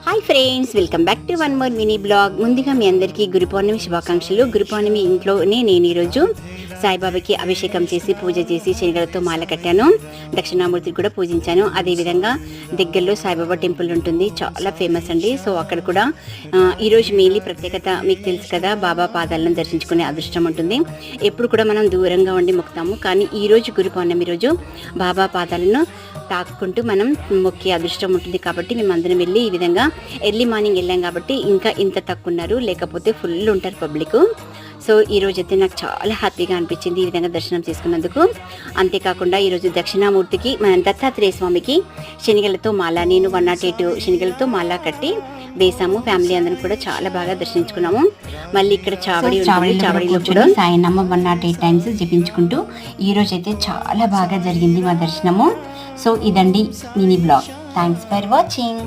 Hi friends, welcome back to one more mini blog. ముందుగా మీ అందరికీ గురు పౌర్ణమి శుభాకాంక్షలు. గురు పౌర్ణమి ఇంట్లోనే నేను ఈరోజు సాయిబాబాకి అభిషేకం చేసి పూజ చేసి శనగలతో మాల కట్టాను. దక్షిణామూర్తికి కూడా పూజించాను. అదేవిధంగా దగ్గరలో సాయిబాబా టెంపుల్ ఉంటుంది, చాలా ఫేమస్ అండి. సో అక్కడ కూడా ఈరోజు మెయిన్లీ ప్రత్యేకత మీకు తెలుసు కదా, బాబా పాదాలను దర్శించుకునే అదృష్టం ఉంటుంది. ఎప్పుడు కూడా మనం దూరంగా ఉండి మొక్కుతాము, కానీ ఈరోజు గురు పౌర్ణమి రోజు బాబా పాదాలను తాకుకుంటూ మనం మొక్కే అదృష్టం ఉంటుంది. కాబట్టి మేము అందరం వెళ్ళి ఈ విధంగా ఎర్లీ మార్నింగ్ వెళ్ళాం కాబట్టి ఇంకా ఇంత తక్కువ ఉన్నారు, లేకపోతే ఫుల్ ఉంటారు పబ్లిక్. సో ఈరోజు అయితే నాకు చాలా హ్యాపీగా అనిపించింది ఈ విధంగా దర్శనం చేసుకున్నందుకు. అంతేకాకుండా ఈరోజు దక్షిణామూర్తికి మన దత్తాత్రేయ స్వామికి శనిగలతో మాల, నేను 108 శనిగలతో మాల కట్టి వేసాము. ఫ్యామిలీ అందరం కూడా చాలా బాగా దర్శించుకున్నాము. మళ్ళీ ఇక్కడ చావడిలో కూడా సాయనమ్మ 108 టైమ్స్ జపించుకుంటూ ఈరోజు అయితే చాలా బాగా జరిగింది మా దర్శనము. సో ఇదండి mini blog. Thanks for watching.